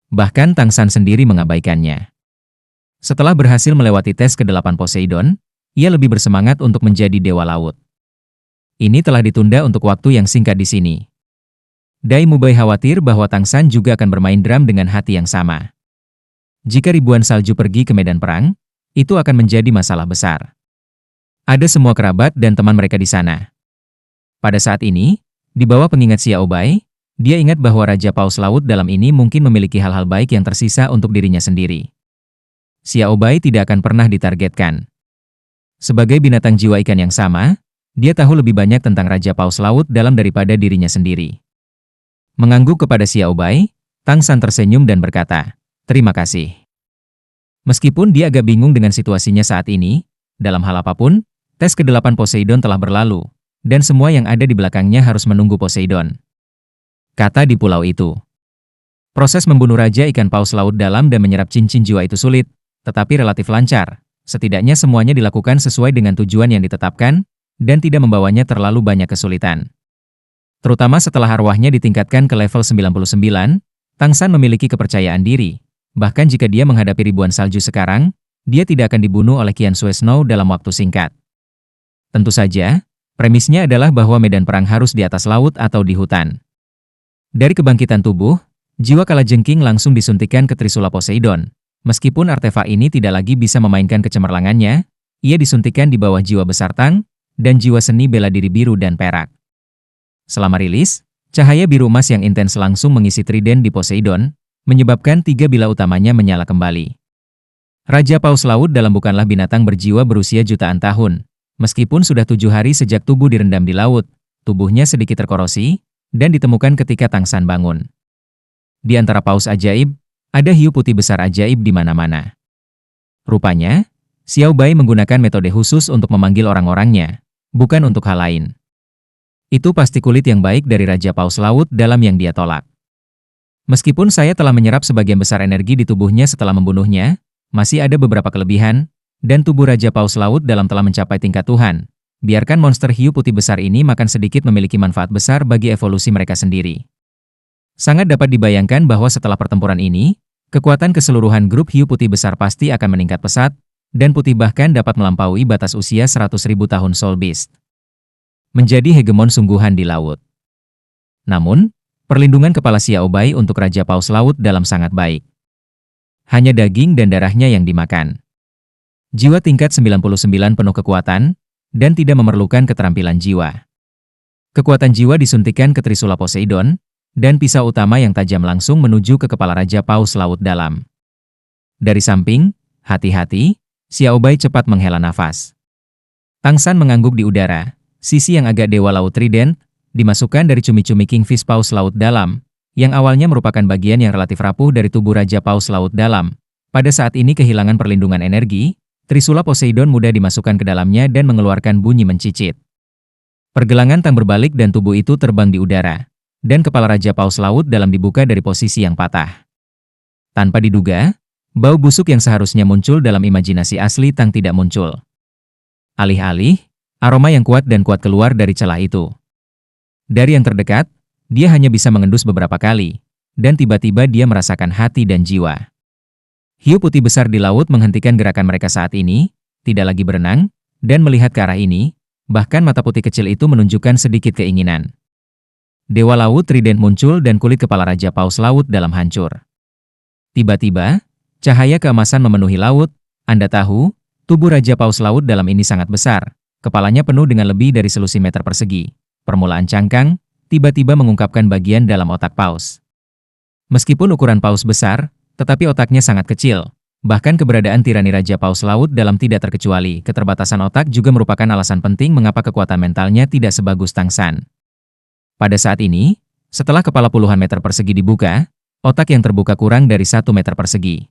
Bahkan Tang San sendiri mengabaikannya. Setelah berhasil melewati tes ke-8 Poseidon, ia lebih bersemangat untuk menjadi dewa laut. Ini telah ditunda untuk waktu yang singkat di sini. Dai Mubai khawatir bahwa Tang San juga akan bermain drum dengan hati yang sama. Jika ribuan salju pergi ke medan perang, itu akan menjadi masalah besar. Ada semua kerabat dan teman mereka di sana. Pada saat ini, di bawah pengingat Xiao Bai, dia ingat bahwa Raja Paus Laut dalam ini mungkin memiliki hal-hal baik yang tersisa untuk dirinya sendiri. Xiao Bai tidak akan pernah ditargetkan. Sebagai binatang jiwa ikan yang sama, dia tahu lebih banyak tentang Raja Paus Laut dalam daripada dirinya sendiri. Mengangguk kepada Xiao Bai, Tang San tersenyum dan berkata, "Terima kasih." Meskipun dia agak bingung dengan situasinya saat ini, dalam hal apapun, tes ke-8 Poseidon telah berlalu, dan semua yang ada di belakangnya harus menunggu Poseidon. Kata di pulau itu. Proses membunuh Raja Ikan Paus Laut Dalam dan menyerap cincin jiwa itu sulit, tetapi relatif lancar. Setidaknya semuanya dilakukan sesuai dengan tujuan yang ditetapkan, dan tidak membawanya terlalu banyak kesulitan. Terutama setelah arwahnya ditingkatkan ke level 99, Tang San memiliki kepercayaan diri. Bahkan jika dia menghadapi ribuan salju sekarang, dia tidak akan dibunuh oleh Qian Sui Snow dalam waktu singkat. Tentu saja, premisnya adalah bahwa medan perang harus di atas laut atau di hutan. Dari kebangkitan tubuh, jiwa kalajengking langsung disuntikkan ke Trisula Poseidon. Meskipun artefak ini tidak lagi bisa memainkan kecemerlangannya, ia disuntikkan di bawah jiwa besar Tang, dan jiwa seni bela diri biru dan perak. Selama rilis, cahaya biru emas yang intens langsung mengisi trident di Poseidon, menyebabkan 3 bila utamanya menyala kembali. Raja Paus Laut Dalam bukanlah binatang berjiwa berusia jutaan tahun. Meskipun sudah 7 hari sejak tubuh direndam di laut, tubuhnya sedikit terkorosi, dan ditemukan ketika Tang San bangun. Di antara paus ajaib, ada hiu putih besar ajaib di mana-mana. Rupanya, Xiao Bai menggunakan metode khusus untuk memanggil orang-orangnya, bukan untuk hal lain. Itu pasti kulit yang baik dari Raja Paus Laut Dalam yang dia tolak. Meskipun saya telah menyerap sebagian besar energi di tubuhnya setelah membunuhnya, masih ada beberapa kelebihan, dan tubuh Raja Paus Laut Dalam telah mencapai tingkat Tuhan. Biarkan monster hiu putih besar ini makan sedikit memiliki manfaat besar bagi evolusi mereka sendiri. Sangat dapat dibayangkan bahwa setelah pertempuran ini, kekuatan keseluruhan grup hiu putih besar pasti akan meningkat pesat, dan putih bahkan dapat melampaui batas usia 100.000 tahun Soul Beast. Menjadi hegemon sungguhan di laut. Namun, perlindungan kepala Xiao Bai untuk Raja Paus Laut Dalam sangat baik. Hanya daging dan darahnya yang dimakan. Jiwa tingkat 99 penuh kekuatan, dan tidak memerlukan keterampilan jiwa. Kekuatan jiwa disuntikkan ke Trisula Poseidon, dan pisau utama yang tajam langsung menuju ke kepala Raja Paus Laut Dalam. Dari samping, hati-hati, Xiao Bai cepat menghela nafas. Tang San mengangguk di udara, sisi yang agak dewa laut trident, dimasukkan dari cumi-cumi Kingfish Paus Laut Dalam, yang awalnya merupakan bagian yang relatif rapuh dari tubuh Raja Paus Laut Dalam. Pada saat ini kehilangan perlindungan energi, Trisula Poseidon mudah dimasukkan ke dalamnya dan mengeluarkan bunyi mencicit. Pergelangan Tang berbalik dan tubuh itu terbang di udara, dan kepala Raja Paus Laut Dalam dibuka dari posisi yang patah. Tanpa diduga, bau busuk yang seharusnya muncul dalam imajinasi asli Tang tidak muncul. Alih-alih, aroma yang kuat dan kuat keluar dari celah itu. Dari yang terdekat, dia hanya bisa mengendus beberapa kali, dan tiba-tiba dia merasakan hati dan jiwa. Hiu putih besar di laut menghentikan gerakan mereka saat ini, tidak lagi berenang, dan melihat ke arah ini, bahkan mata putih kecil itu menunjukkan sedikit keinginan. Dewa Laut Trident muncul dan kulit kepala Raja Paus Laut Dalam hancur. Tiba-tiba, cahaya keemasan memenuhi laut. Anda tahu, tubuh Raja Paus Laut Dalam ini sangat besar, kepalanya penuh dengan lebih dari selusin meter persegi. Permulaan cangkang, tiba-tiba mengungkapkan bagian dalam otak paus. Meskipun ukuran paus besar, tetapi otaknya sangat kecil. Bahkan keberadaan tirani Raja Paus Laut Dalam tidak terkecuali. Keterbatasan otak juga merupakan alasan penting mengapa kekuatan mentalnya tidak sebagus Tang San. Pada saat ini, setelah kepala puluhan meter persegi dibuka, otak yang terbuka kurang dari 1 meter persegi.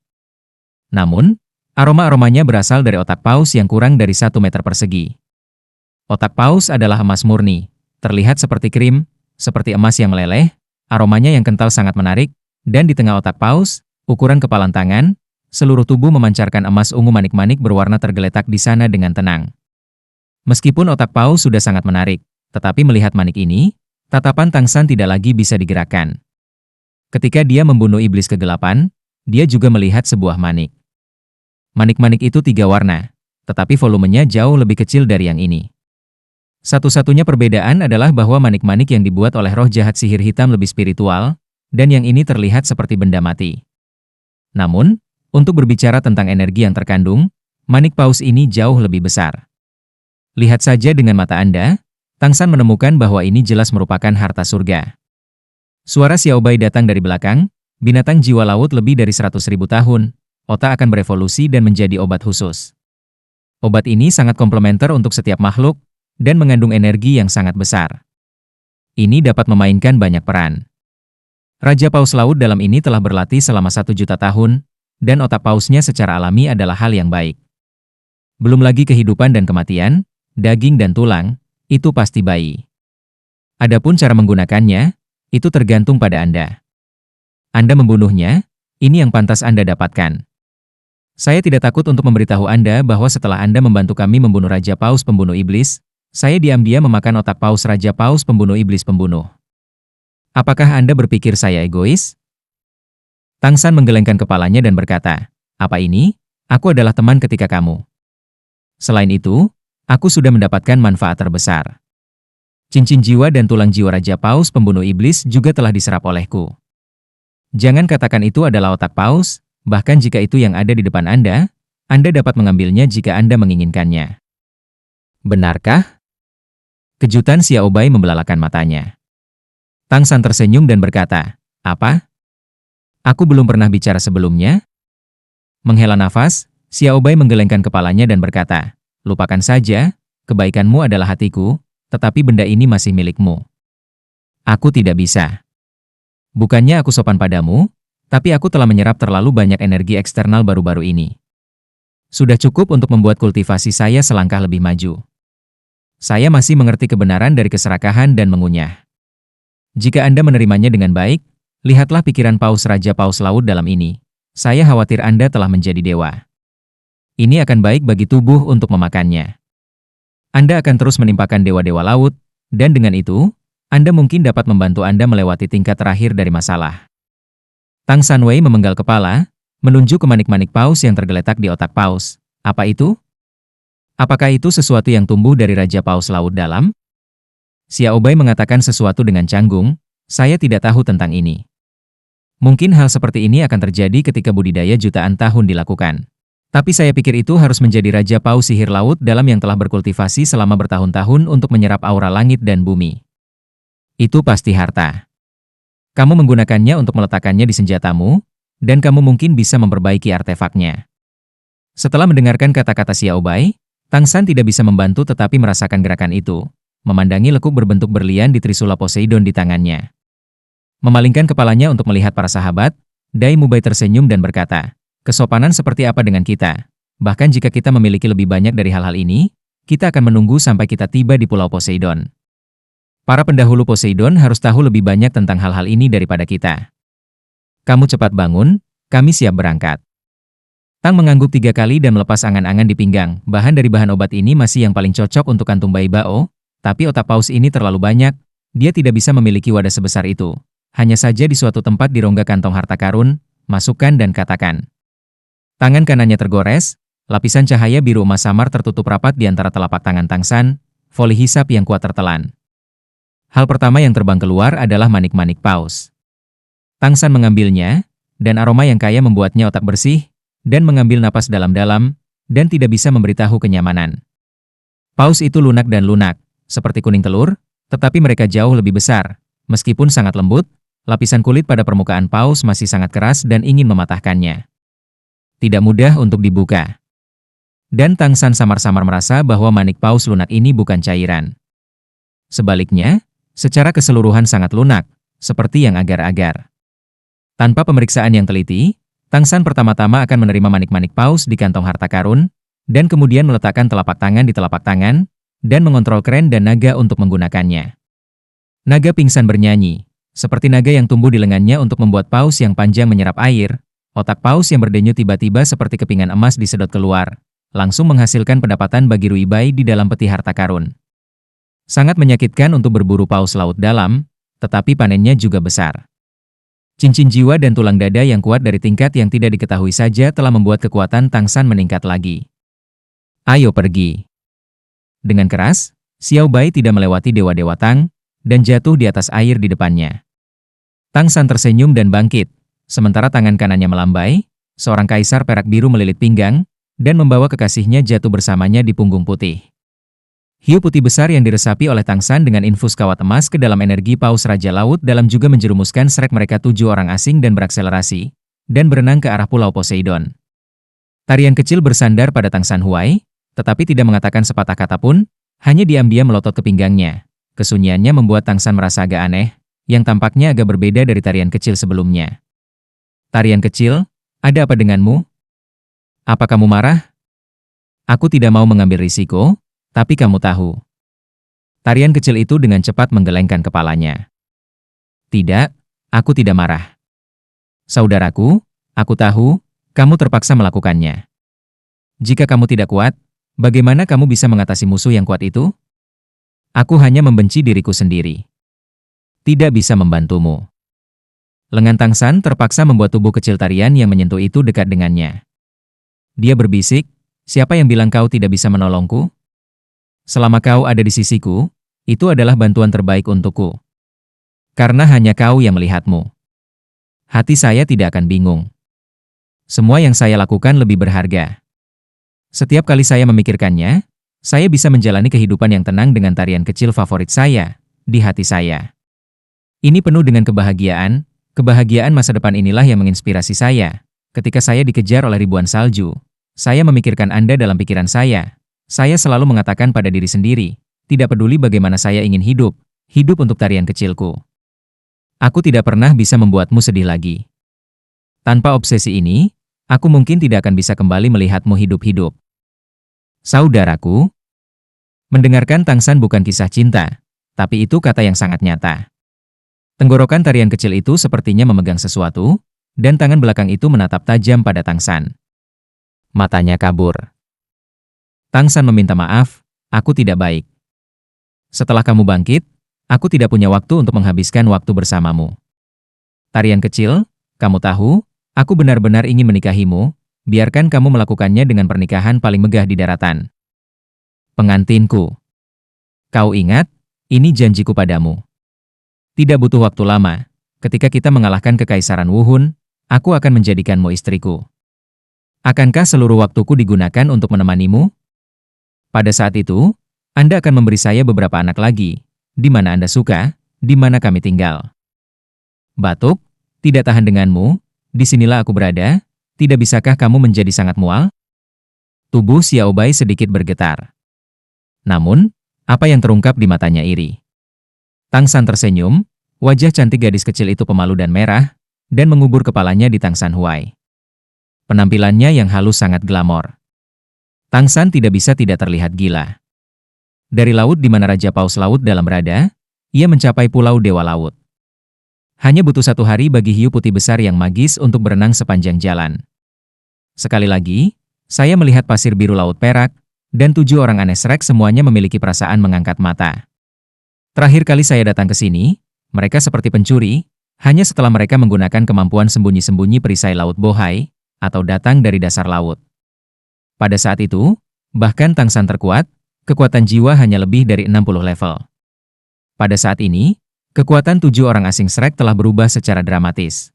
Namun, aroma-aromanya berasal dari otak paus yang kurang dari 1 meter persegi. Otak paus adalah emas murni, terlihat seperti krim, seperti emas yang meleleh, aromanya yang kental sangat menarik, dan di tengah otak paus, ukuran kepalan tangan, seluruh tubuh memancarkan emas ungu manik-manik berwarna tergeletak di sana dengan tenang. Meskipun otak paus sudah sangat menarik, tetapi melihat manik ini, tatapan Tang San tidak lagi bisa digerakkan. Ketika dia membunuh iblis kegelapan, dia juga melihat sebuah manik. Manik-manik itu 3 warna, tetapi volumenya jauh lebih kecil dari yang ini. Satu-satunya perbedaan adalah bahwa manik-manik yang dibuat oleh roh jahat sihir hitam lebih spiritual, dan yang ini terlihat seperti benda mati. Namun, untuk berbicara tentang energi yang terkandung, manik paus ini jauh lebih besar. Lihat saja dengan mata Anda, Tang San menemukan bahwa ini jelas merupakan harta surga. Suara Xiao Bai datang dari belakang, binatang jiwa laut lebih dari 100.000 tahun, otak akan berevolusi dan menjadi obat khusus. Obat ini sangat komplementer untuk setiap makhluk, dan mengandung energi yang sangat besar. Ini dapat memainkan banyak peran. Raja Paus Laut dalam ini telah berlatih selama 1 juta tahun, dan otak pausnya secara alami adalah hal yang baik. Belum lagi kehidupan dan kematian, daging dan tulang, itu pasti bayi. Adapun cara menggunakannya, itu tergantung pada Anda. Anda membunuhnya, ini yang pantas Anda dapatkan. Saya tidak takut untuk memberitahu Anda bahwa setelah Anda membantu kami membunuh Raja Paus pembunuh iblis, saya diam-diam memakan otak paus Raja Paus pembunuh iblis pembunuh. Apakah Anda berpikir saya egois? Tang San menggelengkan kepalanya dan berkata, "Apa ini? Aku adalah teman ketika kamu. Selain itu, aku sudah mendapatkan manfaat terbesar. Cincin jiwa dan tulang jiwa Raja Paus pembunuh iblis juga telah diserap olehku. Jangan katakan itu adalah otak paus, bahkan jika itu yang ada di depan Anda dapat mengambilnya jika Anda menginginkannya." Benarkah? Kejutan Xiao Bai membelalakan matanya. Tang San tersenyum dan berkata, "Apa? Aku belum pernah bicara sebelumnya?" Menghela nafas, Xiao Bai menggelengkan kepalanya dan berkata, "Lupakan saja, kebaikanmu adalah hatiku, tetapi benda ini masih milikmu. Aku tidak bisa. Bukannya aku sopan padamu, tapi aku telah menyerap terlalu banyak energi eksternal baru-baru ini. Sudah cukup untuk membuat kultivasi saya selangkah lebih maju. Saya masih mengerti kebenaran dari keserakahan dan mengunyah. Jika Anda menerimanya dengan baik, lihatlah pikiran Paus Raja Paus Laut dalam ini. Saya khawatir Anda telah menjadi dewa. Ini akan baik bagi tubuh untuk memakannya. Anda akan terus menimpakan dewa-dewa laut, dan dengan itu, Anda mungkin dapat membantu Anda melewati tingkat terakhir dari masalah." Tang San Wei memenggal kepala, menunjuk ke manik-manik paus yang tergeletak di otak paus. Apa itu? Apakah itu sesuatu yang tumbuh dari Raja Paus Laut dalam? Xiao Bai mengatakan sesuatu dengan canggung, "Saya tidak tahu tentang ini. Mungkin hal seperti ini akan terjadi ketika budidaya jutaan tahun dilakukan. Tapi saya pikir itu harus menjadi Raja Paus sihir laut dalam yang telah berkultivasi selama bertahun-tahun untuk menyerap aura langit dan bumi. Itu pasti harta. Kamu menggunakannya untuk meletakkannya di senjatamu, dan kamu mungkin bisa memperbaiki artefaknya." Setelah mendengarkan kata-kata Xiao Bai, Tang San tidak bisa membantu tetapi merasakan gerakan itu, memandangi lekuk berbentuk berlian di trisula Poseidon di tangannya. Memalingkan kepalanya untuk melihat para sahabat, Dai Mubai tersenyum dan berkata, "Kesopanan seperti apa dengan kita? Bahkan jika kita memiliki lebih banyak dari hal-hal ini, kita akan menunggu sampai kita tiba di Pulau Poseidon. Para pendahulu Poseidon harus tahu lebih banyak tentang hal-hal ini daripada kita. Kamu cepat bangun, kami siap berangkat." Tang mengangguk 3 kali dan melepas angan-angan di pinggang. Bahan dari bahan obat ini masih yang paling cocok untuk kantung bayi Bao, tapi otak paus ini terlalu banyak, dia tidak bisa memiliki wadah sebesar itu. Hanya saja di suatu tempat di rongga kantong harta karun, masukkan dan katakan. Tangan kanannya tergores, lapisan cahaya biru emas samar tertutup rapat di antara telapak tangan Tang San, voli hisap yang kuat tertelan. Hal pertama yang terbang keluar adalah manik-manik paus. Tang San mengambilnya, dan aroma yang kaya membuatnya otak bersih, dan mengambil napas dalam-dalam, dan tidak bisa memberitahu kenyamanan. Paus itu lunak dan lunak, seperti kuning telur, tetapi mereka jauh lebih besar. Meskipun sangat lembut, lapisan kulit pada permukaan paus masih sangat keras dan ingin mematahkannya. Tidak mudah untuk dibuka. Dan Tang San samar-samar merasa bahwa manik paus lunak ini bukan cairan. Sebaliknya, secara keseluruhan sangat lunak, seperti yang agar-agar. Tanpa pemeriksaan yang teliti, Tang San pertama-tama akan menerima manik-manik paus di kantong harta karun, dan kemudian meletakkan telapak tangan di telapak tangan, dan mengontrol kren dan naga untuk menggunakannya. Naga pingsan bernyanyi, seperti naga yang tumbuh di lengannya untuk membuat paus yang panjang menyerap air. Otak paus yang berdenyut tiba-tiba seperti kepingan emas disedot keluar, langsung menghasilkan pendapatan bagi Rui Bai di dalam peti harta karun. Sangat menyakitkan untuk berburu paus laut dalam, tetapi panennya juga besar. Cincin jiwa dan tulang dada yang kuat dari tingkat yang tidak diketahui saja telah membuat kekuatan Tang San meningkat lagi. Ayo pergi. Dengan keras, Xiao Bai tidak melewati dewa-dewa Tang, dan jatuh di atas air di depannya. Tang San tersenyum dan bangkit, sementara tangan kanannya melambai, seorang kaisar perak biru melilit pinggang, dan membawa kekasihnya jatuh bersamanya di punggung putih. Hiu putih besar yang diresapi oleh Tang San dengan infus kawat emas ke dalam energi paus Raja Laut dalam juga menjerumuskan Shrek mereka 7 orang asing dan berakselerasi, dan berenang ke arah Pulau Poseidon. Tarian kecil bersandar pada Tang San Huai, tetapi tidak mengatakan sepatah kata pun, hanya diam-diam melotot ke pinggangnya. Kesunyiannya membuat Tang San merasa agak aneh, yang tampaknya agak berbeda dari tarian kecil sebelumnya. Tarian kecil, ada apa denganmu? Apa kamu marah? Aku tidak mau mengambil risiko, tapi kamu tahu. Tarian kecil itu dengan cepat menggelengkan kepalanya. Tidak, aku tidak marah. Saudaraku, aku tahu, kamu terpaksa melakukannya. Jika kamu tidak kuat, bagaimana kamu bisa mengatasi musuh yang kuat itu? Aku hanya membenci diriku sendiri. Tidak bisa membantumu. Lengan Tang San terpaksa membuat tubuh kecil tarian yang menyentuh itu dekat dengannya. Dia berbisik, siapa yang bilang kau tidak bisa menolongku? Selama kau ada di sisiku, itu adalah bantuan terbaik untukku. Karena hanya kau yang melihatmu. Hati saya tidak akan bingung. Semua yang saya lakukan lebih berharga. Setiap kali saya memikirkannya, saya bisa menjalani kehidupan yang tenang dengan tarian kecil favorit saya, di hati saya. Ini penuh dengan kebahagiaan masa depan inilah yang menginspirasi saya. Ketika saya dikejar oleh ribuan salju, saya memikirkan Anda dalam pikiran saya. Saya selalu mengatakan pada diri sendiri, tidak peduli bagaimana saya ingin hidup untuk tarian kecilku. Aku tidak pernah bisa membuatmu sedih lagi. Tanpa obsesi ini, aku mungkin tidak akan bisa kembali melihatmu hidup-hidup. Saudaraku, mendengarkan Tang San bukan kisah cinta, tapi itu kata yang sangat nyata. Tenggorokan tarian kecil itu sepertinya memegang sesuatu, dan tangan belakang itu menatap tajam pada Tang San. Matanya kabur. Tang San meminta maaf, aku tidak baik. Setelah kamu bangkit, aku tidak punya waktu untuk menghabiskan waktu bersamamu. Tarian kecil, kamu tahu, aku benar-benar ingin menikahimu, biarkan kamu melakukannya dengan pernikahan paling megah di daratan. Pengantinku. Kau ingat, ini janjiku padamu. Tidak butuh waktu lama, ketika kita mengalahkan Kekaisaran Wuhun, aku akan menjadikanmu istriku. Akankah seluruh waktuku digunakan untuk menemanimu? Pada saat itu, Anda akan memberi saya beberapa anak lagi, di mana Anda suka, di mana kami tinggal. Batuk, tidak tahan denganmu, disinilah aku berada, tidak bisakah kamu menjadi sangat mual? Tubuh Xiao Bai sedikit bergetar. Namun, apa yang terungkap di matanya iri. Tang San tersenyum, wajah cantik gadis kecil itu pemalu dan merah, dan mengubur kepalanya di Tang San Huai. Penampilannya yang halus sangat glamor. Tang San tidak bisa tidak terlihat gila. Dari laut di mana Raja Paus Laut dalam berada, ia mencapai Pulau Dewa Laut. Hanya butuh 1 hari bagi hiu putih besar yang magis untuk berenang sepanjang jalan. Sekali lagi, saya melihat pasir biru laut perak, dan 7 orang aneh Shrek semuanya memiliki perasaan mengangkat mata. Terakhir kali saya datang ke sini, mereka seperti pencuri, hanya setelah mereka menggunakan kemampuan sembunyi-sembunyi perisai laut bohai, atau datang dari dasar laut. Pada saat itu, bahkan Tang San terkuat, kekuatan jiwa hanya lebih dari 60 level. Pada saat ini, kekuatan 7 orang asing Shrek telah berubah secara dramatis.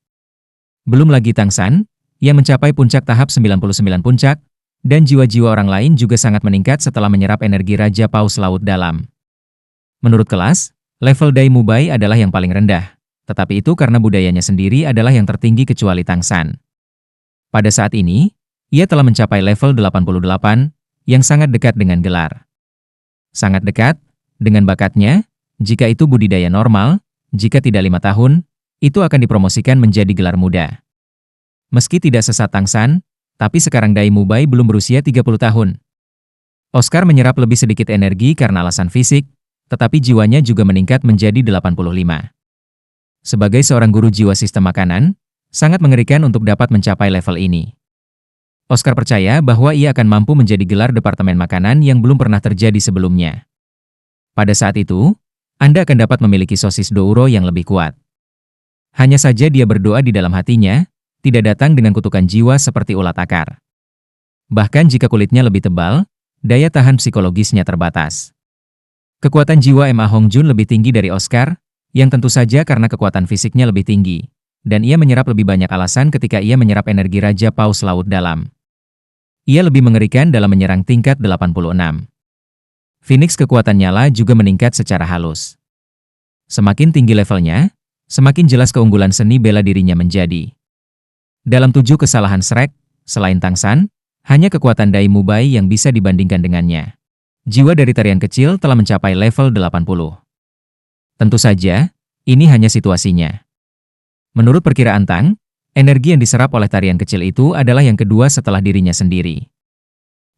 Belum lagi Tang San, yang mencapai puncak tahap 99 puncak, dan jiwa-jiwa orang lain juga sangat meningkat setelah menyerap energi Raja Paus Laut dalam. Menurut kelas, level Dai Mubai adalah yang paling rendah, tetapi itu karena budayanya sendiri adalah yang tertinggi kecuali Tang San. Pada saat ini, ia telah mencapai level 88, yang sangat dekat dengan gelar. Sangat dekat, dengan bakatnya, jika itu budidaya normal, jika tidak 5 tahun, itu akan dipromosikan menjadi gelar muda. Meski tidak sesat Tang San, tapi sekarang Dai Mubai belum berusia 30 tahun. Oscar menyerap lebih sedikit energi karena alasan fisik, tetapi jiwanya juga meningkat menjadi 85. Sebagai seorang guru jiwa sistem makanan, sangat mengerikan untuk dapat mencapai level ini. Oscar percaya bahwa ia akan mampu menjadi gelar Departemen Makanan yang belum pernah terjadi sebelumnya. Pada saat itu, Anda akan dapat memiliki sosis Douro yang lebih kuat. Hanya saja dia berdoa di dalam hatinya, tidak datang dengan kutukan jiwa seperti ulat akar. Bahkan jika kulitnya lebih tebal, daya tahan psikologisnya terbatas. Kekuatan jiwa Ma Hongjun lebih tinggi dari Oscar, yang tentu saja karena kekuatan fisiknya lebih tinggi, dan ia menyerap lebih banyak alasan ketika ia menyerap energi Raja Paus Laut Dalam. Ia lebih mengerikan dalam menyerang tingkat 86. Phoenix kekuatan nyala juga meningkat secara halus. Semakin tinggi levelnya, semakin jelas keunggulan seni bela dirinya menjadi. Dalam 7 kesalahan Shrek, selain Tangsan, hanya kekuatan Dai Mubai yang bisa dibandingkan dengannya. Jiwa dari tarian kecil telah mencapai level 80. Tentu saja, ini hanya situasinya. Menurut perkiraan Tang, energi yang diserap oleh tarian kecil itu adalah yang kedua setelah dirinya sendiri.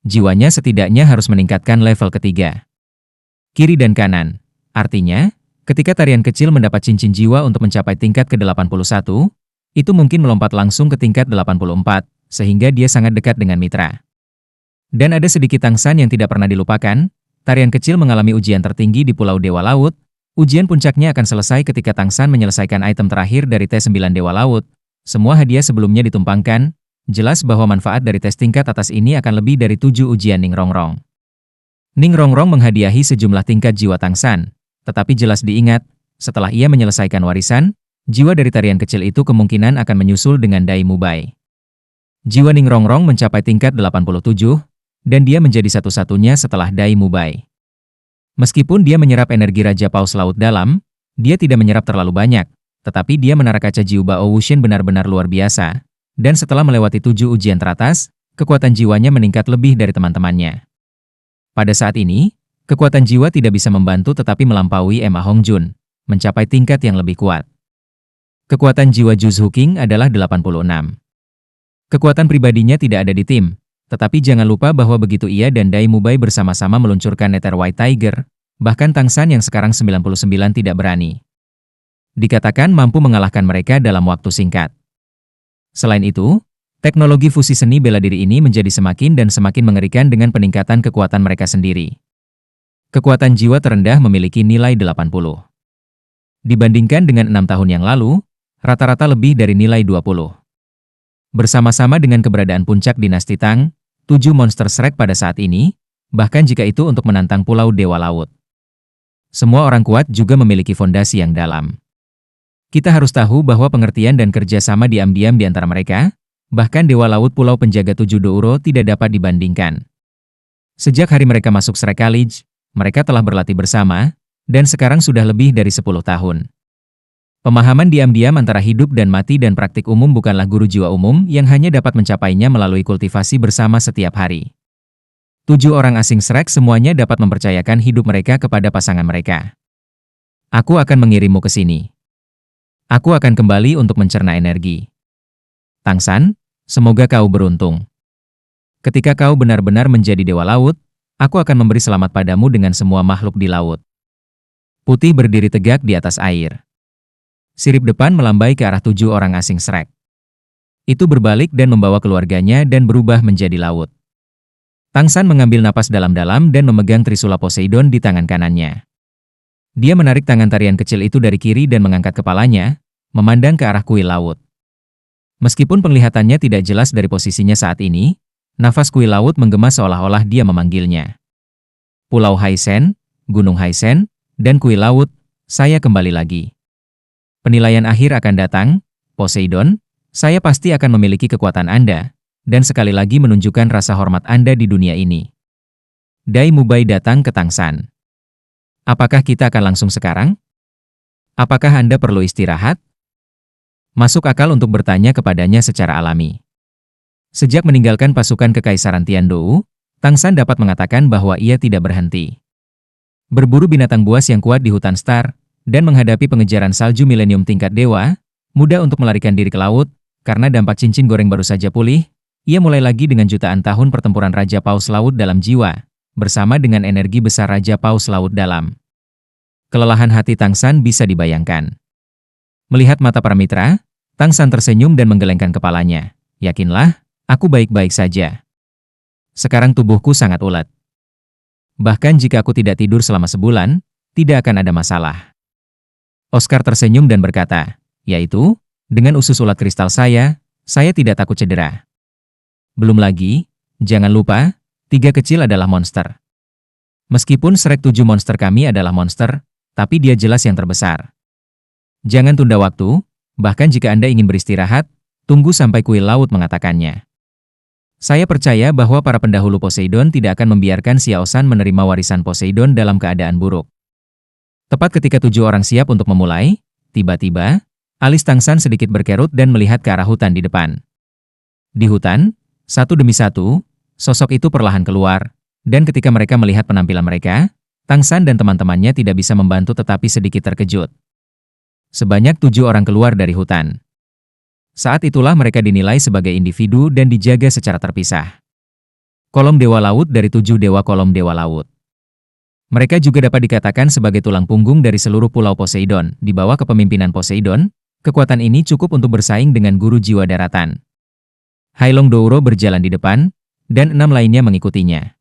Jiwanya setidaknya harus meningkatkan level ketiga. Kiri dan kanan. Artinya, ketika tarian kecil mendapat cincin jiwa untuk mencapai tingkat ke-81, itu mungkin melompat langsung ke tingkat 84, sehingga dia sangat dekat dengan mitra. Dan ada sedikit Tangsan yang tidak pernah dilupakan, tarian kecil mengalami ujian tertinggi di Pulau Dewa Laut. Ujian puncaknya akan selesai ketika Tangsan menyelesaikan item terakhir dari tes 9 Dewa Laut. Semua hadiah sebelumnya ditumpangkan, jelas bahwa manfaat dari tes tingkat atas ini akan lebih dari 7 ujian Ning Rongrong. Ning Rongrong menghadiahi sejumlah tingkat jiwa Tangsan, tetapi jelas diingat, setelah ia menyelesaikan warisan, jiwa dari tarian kecil itu kemungkinan akan menyusul dengan Dai Mubai. Jiwa Ning Rongrong mencapai tingkat 87, dan dia menjadi satu-satunya setelah Dai Mubai. Meskipun dia menyerap energi Raja Paus Laut Dalam, dia tidak menyerap terlalu banyak, tetapi dia menara kaca Jiu Bao Wuxian benar-benar luar biasa, dan setelah melewati 7 ujian teratas, kekuatan jiwanya meningkat lebih dari teman-temannya. Pada saat ini, kekuatan jiwa tidak bisa membantu tetapi melampaui Ma Hongjun, mencapai tingkat yang lebih kuat. Kekuatan jiwa Juzhu King adalah 86. Kekuatan pribadinya tidak ada di tim, tetapi jangan lupa bahwa begitu ia dan Dai Mubai bersama-sama meluncurkan Nether White Tiger, bahkan Tangsan yang sekarang 99 tidak berani. Dikatakan mampu mengalahkan mereka dalam waktu singkat. Selain itu, teknologi fusi seni bela diri ini menjadi semakin dan semakin mengerikan dengan peningkatan kekuatan mereka sendiri. Kekuatan jiwa terendah memiliki nilai 80. Dibandingkan dengan 6 tahun yang lalu, rata-rata lebih dari nilai 20. Bersama-sama dengan keberadaan puncak dinasti Tang, 7 monster Shrek pada saat ini, bahkan jika itu untuk menantang Pulau Dewa Laut. Semua orang kuat juga memiliki fondasi yang dalam. Kita harus tahu bahwa pengertian dan kerjasama diam-diam di antara mereka, bahkan Dewa Laut Pulau Penjaga 7 Douro tidak dapat dibandingkan. Sejak hari mereka masuk Shrek College, mereka telah berlatih bersama, dan sekarang sudah lebih dari 10 tahun. Pemahaman diam-diam antara hidup dan mati dan praktik umum bukanlah guru jiwa umum yang hanya dapat mencapainya melalui kultivasi bersama setiap hari. 7 orang asing Shrek semuanya dapat mempercayakan hidup mereka kepada pasangan mereka. Aku akan mengirimmu ke sini. Aku akan kembali untuk mencerna energi. Tangsan, semoga kau beruntung. Ketika kau benar-benar menjadi Dewa Laut, aku akan memberi selamat padamu dengan semua makhluk di laut. Putih berdiri tegak di atas air. Sirip depan melambai ke arah 7 orang asing Shrek. Itu berbalik dan membawa keluarganya dan berubah menjadi laut. Tangsan mengambil napas dalam-dalam dan memegang Trisula Poseidon di tangan kanannya. Dia menarik tangan tarian kecil itu dari kiri dan mengangkat kepalanya, memandang ke arah kuil laut. Meskipun penglihatannya tidak jelas dari posisinya saat ini, nafas kuil laut menggema seolah-olah dia memanggilnya. Pulau Haisen, Gunung Haisen, dan kuil laut, saya kembali lagi. Penilaian akhir akan datang, Poseidon, saya pasti akan memiliki kekuatan Anda, dan sekali lagi menunjukkan rasa hormat Anda di dunia ini. Dai Mubai datang ke Tangsan. Apakah kita akan langsung sekarang? Apakah Anda perlu istirahat? Masuk akal untuk bertanya kepadanya secara alami. Sejak meninggalkan pasukan Kekaisaran Tiandou, Tangsan dapat mengatakan bahwa ia tidak berhenti. Berburu binatang buas yang kuat di hutan Star, dan menghadapi pengejaran salju milenium tingkat dewa, mudah untuk melarikan diri ke laut, karena dampak cincin goreng baru saja pulih, ia mulai lagi dengan jutaan tahun pertempuran Raja Paus Laut dalam jiwa, bersama dengan energi besar Raja Paus Laut dalam. Kelelahan hati Tangsan bisa dibayangkan. Melihat mata para mitra, Tangsan tersenyum dan menggelengkan kepalanya. Yakinlah, aku baik-baik saja. Sekarang tubuhku sangat ulet. Bahkan jika aku tidak tidur selama sebulan, tidak akan ada masalah. Oscar tersenyum dan berkata, yaitu, dengan usus ulat kristal saya tidak takut cedera. Belum lagi, jangan lupa, 3 kecil adalah monster. Meskipun Shrek 7 monster kami adalah monster, tapi dia jelas yang terbesar. Jangan tunda waktu, bahkan jika Anda ingin beristirahat, tunggu sampai kuil laut mengatakannya. Saya percaya bahwa para pendahulu Poseidon tidak akan membiarkan Xiaoshan menerima warisan Poseidon dalam keadaan buruk. Tepat ketika 7 orang siap untuk memulai, tiba-tiba, alis Tangshan sedikit berkerut dan melihat ke arah hutan di depan. Di hutan, satu demi satu, sosok itu perlahan keluar, dan ketika mereka melihat penampilan mereka, Tangshan dan teman-temannya tidak bisa membantu tetapi sedikit terkejut. Sebanyak 7 orang keluar dari hutan. Saat itulah mereka dinilai sebagai individu dan dijaga secara terpisah. Kolom Dewa Laut dari 7 Dewa Kolom Dewa Laut. Mereka juga dapat dikatakan sebagai tulang punggung dari seluruh pulau Poseidon. Di bawah kepemimpinan Poseidon, kekuatan ini cukup untuk bersaing dengan guru jiwa daratan. Hailong Douro berjalan di depan, dan 6 lainnya mengikutinya.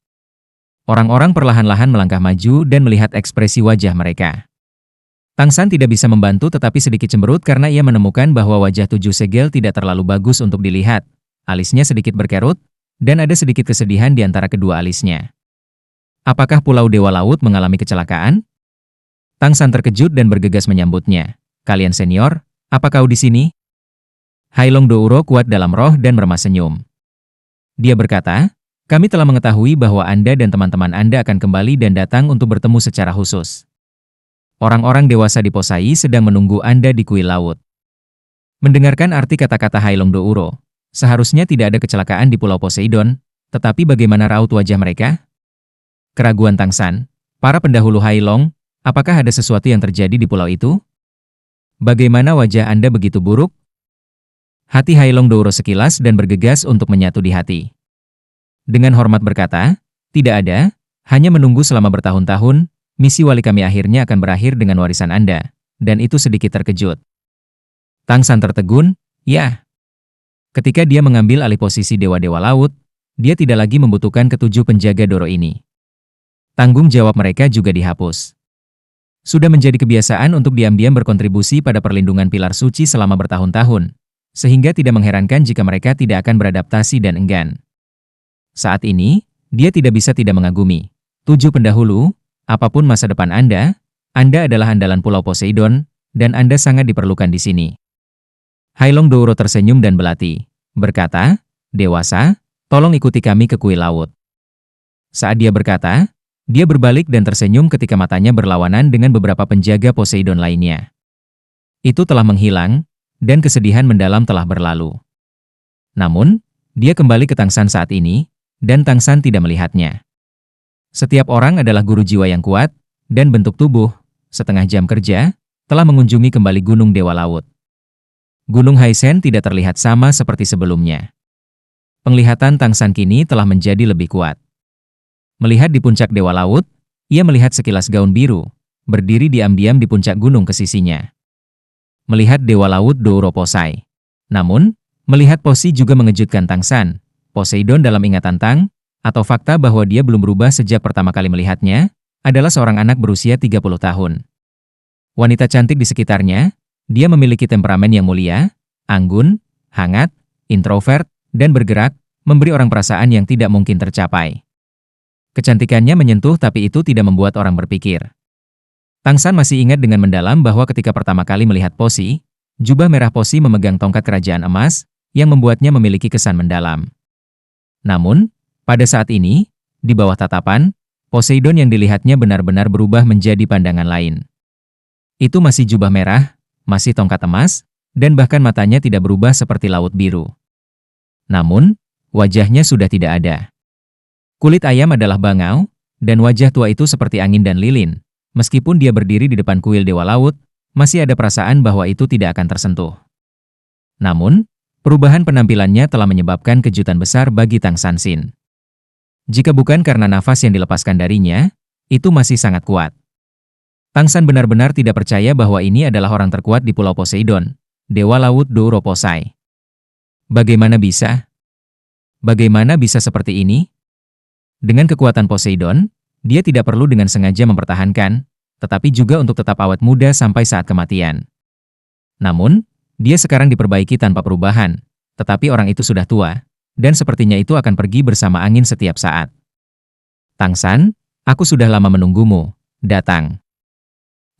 Orang-orang perlahan-lahan melangkah maju dan melihat ekspresi wajah mereka. Tangshan tidak bisa membantu tetapi sedikit cemberut karena ia menemukan bahwa wajah 7 segel tidak terlalu bagus untuk dilihat. Alisnya sedikit berkerut, dan ada sedikit kesedihan di antara kedua alisnya. Apakah Pulau Dewa Laut mengalami kecelakaan? Tangshan terkejut dan bergegas menyambutnya. Kalian senior, apa kau di sini? Hailong Douro kuat dalam roh dan meremas senyum. Dia berkata, kami telah mengetahui bahwa Anda dan teman-teman Anda akan kembali dan datang untuk bertemu secara khusus. Orang-orang dewasa di Posai sedang menunggu Anda di kuil laut. Mendengarkan arti kata-kata Hailong Douro, seharusnya tidak ada kecelakaan di Pulau Poseidon, tetapi bagaimana raut wajah mereka? Keraguan Tangshan, para pendahulu Hailong, apakah ada sesuatu yang terjadi di pulau itu? Bagaimana wajah Anda begitu buruk? Hati Hailong Douro sekilas dan bergegas untuk menyatu di hati. Dengan hormat berkata, tidak ada, hanya menunggu selama bertahun-tahun, misi wali kami akhirnya akan berakhir dengan warisan Anda, dan itu sedikit terkejut. Tangshan tertegun, ya. Ketika dia mengambil alih posisi Dewa-Dewa Laut, dia tidak lagi membutuhkan ketujuh penjaga Doro ini. Tanggung jawab mereka juga dihapus. Sudah menjadi kebiasaan untuk diam-diam berkontribusi pada perlindungan pilar suci selama bertahun-tahun, sehingga tidak mengherankan jika mereka tidak akan beradaptasi dan enggan. Saat ini, dia tidak bisa tidak mengagumi. 7 pendahulu, apapun masa depan Anda adalah andalan Pulau Poseidon, dan Anda sangat diperlukan di sini. Hailong Douro tersenyum dan belati, berkata, dewasa, tolong ikuti kami ke kuil laut. Saat dia berkata, dia berbalik dan tersenyum ketika matanya berlawanan dengan beberapa penjaga Poseidon lainnya. Itu telah menghilang, dan kesedihan mendalam telah berlalu. Namun, dia kembali ke Tangshan saat ini, dan Tangshan tidak melihatnya. Setiap orang adalah guru jiwa yang kuat, dan bentuk tubuh, setengah jam kerja, telah mengunjungi kembali Gunung Dewa Laut. Gunung Haisen tidak terlihat sama seperti sebelumnya. Penglihatan Tangshan kini telah menjadi lebih kuat. Melihat di puncak Dewa Laut, ia melihat sekilas gaun biru, berdiri diam-diam di puncak gunung ke sisinya. Melihat Dewa Laut Douro Posai. Namun, melihat Posi juga mengejutkan Tangshan. Poseidon dalam ingatan Tang, atau fakta bahwa dia belum berubah sejak pertama kali melihatnya, adalah seorang anak berusia 30 tahun. Wanita cantik di sekitarnya, dia memiliki temperamen yang mulia, anggun, hangat, introvert, dan bergerak, memberi orang perasaan yang tidak mungkin tercapai. Kecantikannya menyentuh tapi itu tidak membuat orang berpikir. Tangshan masih ingat dengan mendalam bahwa ketika pertama kali melihat Posi, jubah merah Posi memegang tongkat kerajaan emas, yang membuatnya memiliki kesan mendalam. Namun, pada saat ini, di bawah tatapan, Poseidon yang dilihatnya benar-benar berubah menjadi pandangan lain. Itu masih jubah merah, masih tongkat emas, dan bahkan matanya tidak berubah seperti laut biru. Namun, wajahnya sudah tidak ada. Kulit ayam adalah bangau, dan wajah tua itu seperti angin dan lilin. Meskipun dia berdiri di depan kuil Dewa Laut, masih ada perasaan bahwa itu tidak akan tersentuh. Namun, perubahan penampilannya telah menyebabkan kejutan besar bagi Tangshan Xin. Jika bukan karena nafas yang dilepaskan darinya, itu masih sangat kuat. Tangshan benar-benar tidak percaya bahwa ini adalah orang terkuat di Pulau Poseidon, Dewa Laut Douro Posai. Bagaimana bisa? Bagaimana bisa seperti ini? Dengan kekuatan Poseidon, dia tidak perlu dengan sengaja mempertahankan, tetapi juga untuk tetap awet muda sampai saat kematian. Namun, Dia sekarang diperbaiki tanpa perubahan, tetapi orang itu sudah tua, dan sepertinya itu akan pergi bersama angin setiap saat. Tang San, aku sudah lama menunggumu, datang.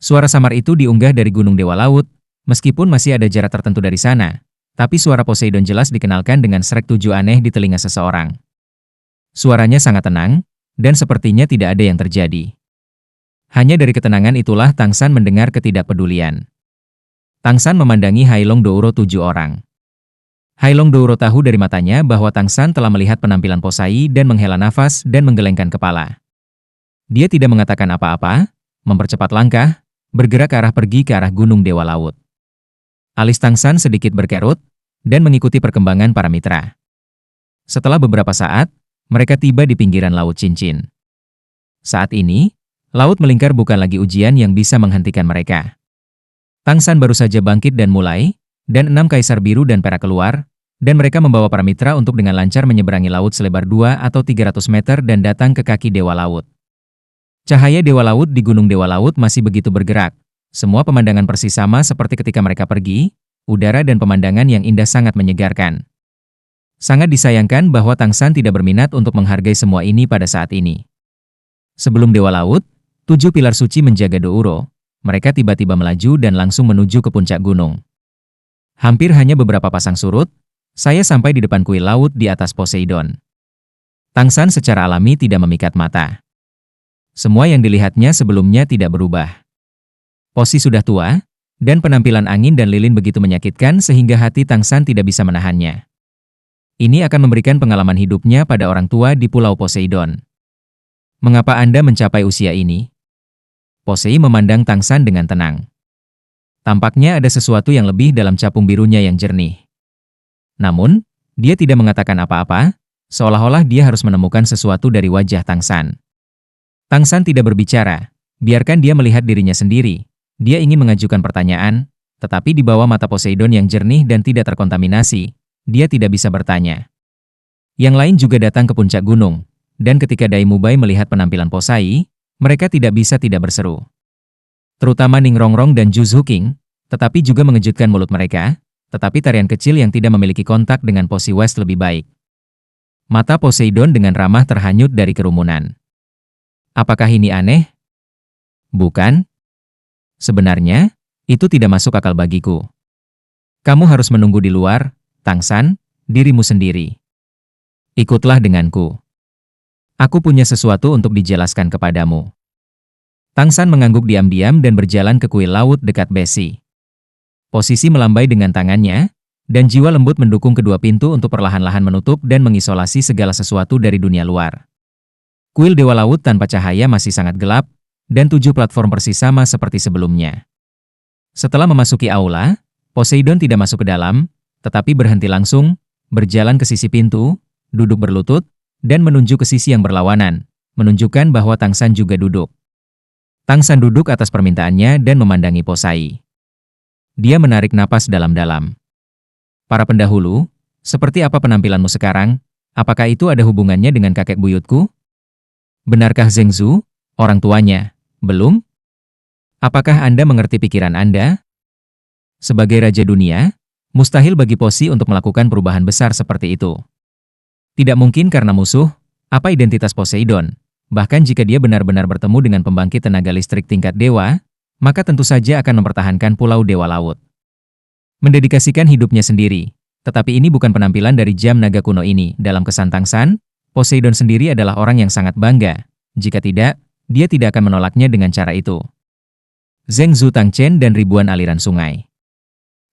Suara samar itu diunggah dari Gunung Dewa Laut, meskipun masih ada jarak tertentu dari sana, tapi suara Poseidon jelas dikenalkan dengan srek 7 aneh di telinga seseorang. Suaranya sangat tenang, dan sepertinya tidak ada yang terjadi. Hanya dari ketenangan itulah Tang San mendengar ketidakpedulian. Tang San memandangi Hailong Douro 7 orang. Hailong Douro tahu dari matanya bahwa Tang San telah melihat penampilan Posai dan menghela nafas dan menggelengkan kepala. Dia tidak mengatakan apa-apa, mempercepat langkah, bergerak pergi ke arah Gunung Dewa Laut. Alis Tang San sedikit berkerut, dan mengikuti perkembangan para mitra. Setelah beberapa saat, mereka tiba di pinggiran Laut Cincin. Saat ini, laut melingkar bukan lagi ujian yang bisa menghentikan mereka. Tang San baru saja bangkit dan mulai, dan 6 kaisar biru dan perak keluar, dan mereka membawa para mitra untuk dengan lancar menyeberangi laut selebar 2 atau 300 meter dan datang ke kaki Dewa Laut. Cahaya Dewa Laut di Gunung Dewa Laut masih begitu bergerak. Semua pemandangan persis sama seperti ketika mereka pergi, udara dan pemandangan yang indah sangat menyegarkan. Sangat disayangkan bahwa Tang San tidak berminat untuk menghargai semua ini pada saat ini. Sebelum Dewa Laut, 7 pilar suci menjaga Douro. Mereka tiba-tiba melaju dan langsung menuju ke puncak gunung. Hampir hanya beberapa pasang surut, saya sampai di depan kuil laut di atas Poseidon. Tang San secara alami tidak memikat mata. Semua yang dilihatnya sebelumnya tidak berubah. Posi sudah tua, dan penampilan angin dan lilin begitu menyakitkan sehingga hati Tang San tidak bisa menahannya. Ini akan memberikan pengalaman hidupnya pada orang tua di Pulau Poseidon. Mengapa Anda mencapai usia ini? Posei memandang Tang San dengan tenang. Tampaknya ada sesuatu yang lebih dalam capung birunya yang jernih. Namun, dia tidak mengatakan apa-apa, seolah-olah dia harus menemukan sesuatu dari wajah Tang San. Tang San tidak berbicara, biarkan dia melihat dirinya sendiri. Dia ingin mengajukan pertanyaan, tetapi di bawah mata Poseidon yang jernih dan tidak terkontaminasi, dia tidak bisa bertanya. Yang lain juga datang ke puncak gunung, dan ketika Dai Mubai melihat penampilan Posai, mereka tidak bisa tidak berseru. Terutama Ning Rongrong dan Zhu Zuqing, tetapi juga mengejutkan mulut mereka, tetapi tarian kecil yang tidak memiliki kontak dengan Posi West lebih baik. Mata Poseidon dengan ramah terhanyut dari kerumunan. Apakah ini aneh? Bukan. Sebenarnya, itu tidak masuk akal bagiku. Kamu harus menunggu di luar, Tang San, dirimu sendiri. Ikutlah denganku. Aku punya sesuatu untuk dijelaskan kepadamu. Tang San mengangguk diam-diam dan berjalan ke kuil laut dekat Besi. Posisi melambai dengan tangannya, dan jiwa lembut mendukung kedua pintu untuk perlahan-lahan menutup dan mengisolasi segala sesuatu dari dunia luar. Kuil Dewa Laut tanpa cahaya masih sangat gelap, dan 7 platform persis sama seperti sebelumnya. Setelah memasuki aula, Poseidon tidak masuk ke dalam, tetapi berhenti langsung, berjalan ke sisi pintu, duduk berlutut, dan menunjuk ke sisi yang berlawanan, menunjukkan bahwa Tang San juga duduk. Tang San duduk atas permintaannya dan memandangi Posai. Dia menarik napas dalam-dalam. Para pendahulu, seperti apa penampilanmu sekarang? Apakah itu ada hubungannya dengan kakek buyutku? Benarkah Zheng Zhu, orang tuanya, belum? Apakah Anda mengerti pikiran Anda? Sebagai Raja Dunia, mustahil bagi Posi untuk melakukan perubahan besar seperti itu. Tidak mungkin karena musuh, apa identitas Poseidon? Bahkan jika dia benar-benar bertemu dengan pembangkit tenaga listrik tingkat dewa, maka tentu saja akan mempertahankan Pulau Dewa Laut. Mendedikasikan hidupnya sendiri. Tetapi ini bukan penampilan dari jam naga kuno ini. Dalam kesan Tang San, Poseidon sendiri adalah orang yang sangat bangga. Jika tidak, dia tidak akan menolaknya dengan cara itu. Zheng Zhu Tangchen dan ribuan aliran sungai.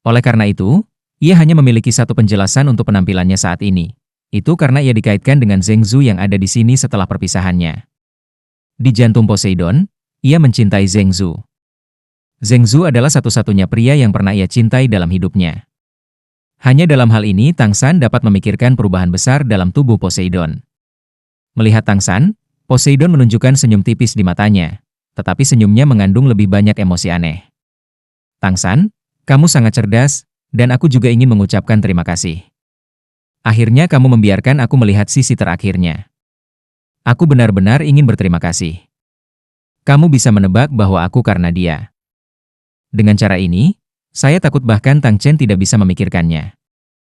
Oleh karena itu, ia hanya memiliki satu penjelasan untuk penampilannya saat ini. Itu karena ia dikaitkan dengan Zheng Zhu yang ada di sini setelah perpisahannya. Di jantung Poseidon, ia mencintai Zheng Zhu. Zheng Zhu adalah satu-satunya pria yang pernah ia cintai dalam hidupnya. Hanya dalam hal ini Tang San dapat memikirkan perubahan besar dalam tubuh Poseidon. Melihat Tang San, Poseidon menunjukkan senyum tipis di matanya, tetapi senyumnya mengandung lebih banyak emosi aneh. Tang San, kamu sangat cerdas, dan aku juga ingin mengucapkan terima kasih. Akhirnya kamu membiarkan aku melihat sisi terakhirnya. Aku benar-benar ingin berterima kasih. Kamu bisa menebak bahwa aku karena dia. Dengan cara ini, Saya takut bahkan Tang Chen tidak bisa memikirkannya.